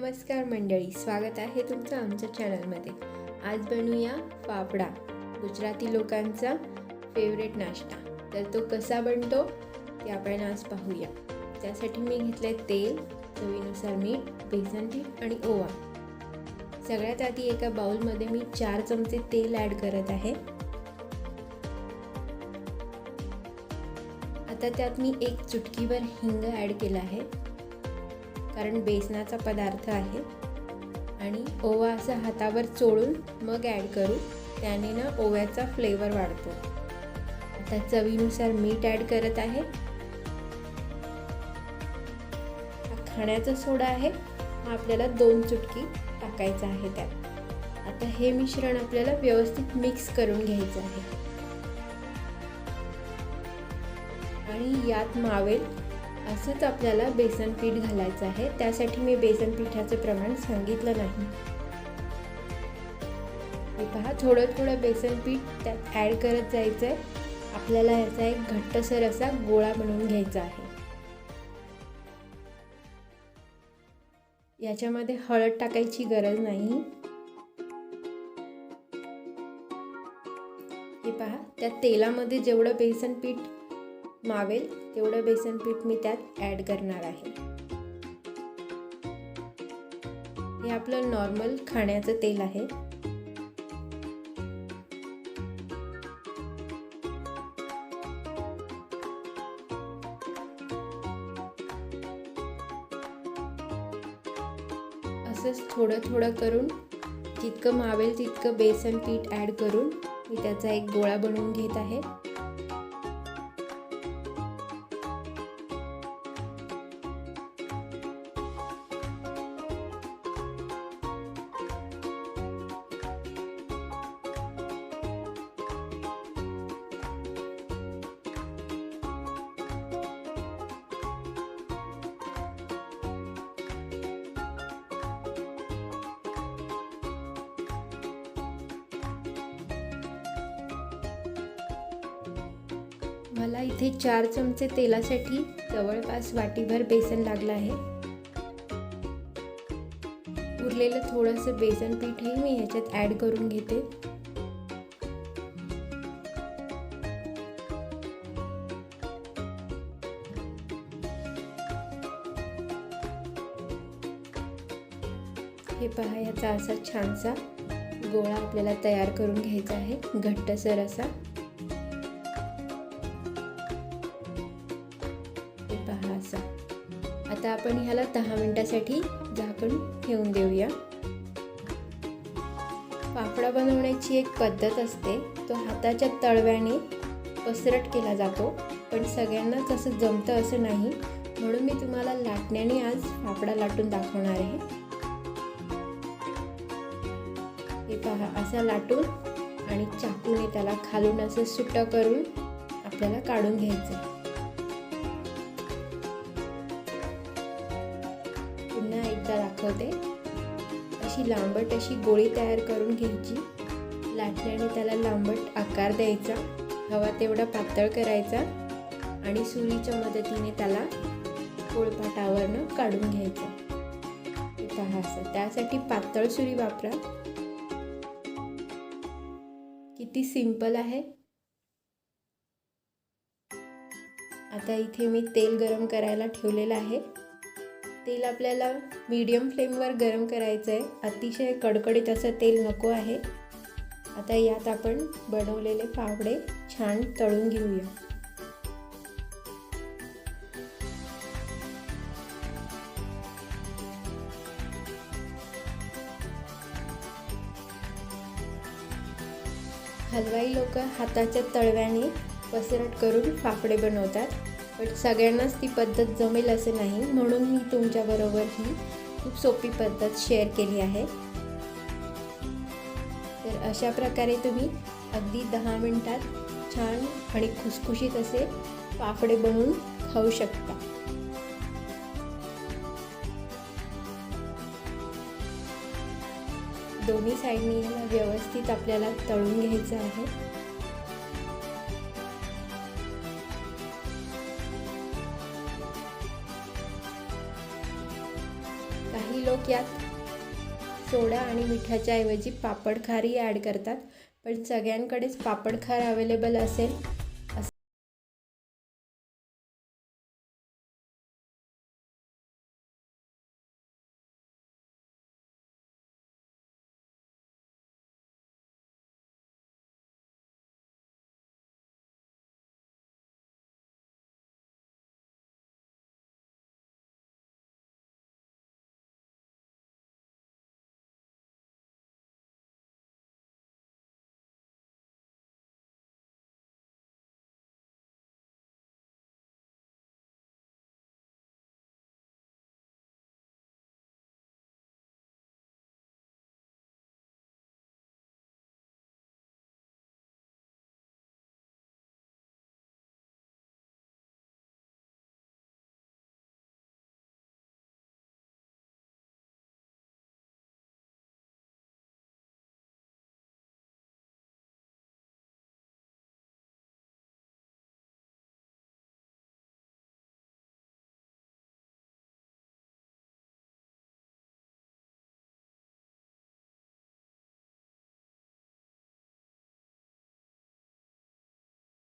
नमस्कार मंडळी, स्वागत आहे तुमचं आमच्या चॅनलमध्ये। आज बनवूया फाफडा, गुजराती लोकांचा फेवरेट नाश्ता। तर तो कसा बनतो ते आपण आज पाहूया। त्यासाठी मी घेतले तेल, चवीनुसार मीठ, बेसन पीठ आणि ओवा। सगळ्यात आधी एका बाउलमध्ये मी 4 चमचे तेल ॲड करत आहे। आता त्यात मी 1 चुटकीभर हिंग ॲड केला आहे, कारण बेसनाचा पदार्थ आहे। आणि ओवा असा हातावर चोळून मग ॲड करू, त्याने ना ओव्याचा फ्लेवर वाढतो। आता चवीनुसार मीठ ॲड करत आहे। हा खाण्याचा सोडा आहे, हा आपल्याला 2 चुटकी टाकायचा आहे त्यात। आता हे मिश्रण आपल्याला व्यवस्थित मिक्स करून घ्यायचं आहे आणि यात मावेल असंच आपल्याला बेसन पीठ घालायचं आहे। त्यासाठी मी बेसन पिठाचे प्रमाण सांगितलं नाही। हे पहा, थोडं थोडं बेसन पीठ त्यात ॲड करत जायचं आहे। आपल्याला याचा एक घट्टसर असा गोळा बनवून घ्यायचा आहे। याच्यामध्ये हळद टाकायची गरज नाही। हे पहा, त्या तेलामध्ये जेवढं बेसन पीठ मावेल तेवढं बेसन पीठ मी त्यात ॲड करणार आहे। हे आपलं नॉर्मल खाण्याचं तेल आहे। असंच थोडं थोडं करून जितकं मावेल तितकं बेसन पीठ ॲड करून मी त्याचा एक गोळा बनवून घेत आहे। मला इथे 4 चमचे तेलासाठी जवळपास वाटीभर बेसन लागलं आहे। उरलेलं थोडंसं बेसन पीठही मी ह्याच्यात ॲड करून घेते। हे पहा, याचा असा छानसा गोळा आपल्याला तयार करून घ्यायचा आहे, घट्टसर असा। आता आपण ह्याला 10 मिनिटासाठी झाकून ठेवून देऊया। फाफडा बनवण्याची एक पद्धत असते, तो हाताच्या तळव्याने पसरट केला जातो, पण सगळ्यांनाच असं जमतं असं नाही, म्हणून मी तुम्हाला लाटण्याने आज फाफडा लाटून दाखवणार आहे। हे पहा, असा लाटून आणि चाकूने त्याला खालून असं सुट्ट करून आपल्याला काढून घ्यायचं। पुन्हा एकदा दाखवते, अशी लांबट अशी गोळी तयार करून घ्यायची। लाटण्याने त्याला लांबट आकार द्यायचा, हवा तेवढा पातळ करायचा आणि सुरीच्या मदतीने त्याला पोळपाटावरनं काढून घ्यायचा। हे पहा, असं त्यासाठी पातळ सुरी वापरा। किती सिंपल आहे। आता इथे मी तेल गरम करायला ठेवलेलं आहे। तेल आपल्याला मीडियम फ्लेमवर गरम करायचं आहे, अतिशय कडकडीत असं तेल नको आहे। आता यात आपण बनवलेले फाफडे छान तळून घेऊया। हलवाई लोक हाताच्या तळव्याने पसरट करून फाफडे बनवतात, पण सगळ्यांनाच ती पद्धत जमेल असं नाही, म्हणून मी तुमच्याबरोबर ही खूप सोपी पद्धत शेअर केली आहे। तर अशा प्रकारे तुम्ही अगदी 10 मिनिटात छान आणि खुसखुशीत असे फाफडे बनवून खाऊ शकता। दोन्ही साईडनी याला व्यवस्थित आपल्याला तळून घ्यायचं आहे। काही लोक यात सोडा आणि मिठाच्या ऐवजी पापड खारही ॲड करतात, पण सगळ्यांकडेच पापड खार अवेलेबल असेल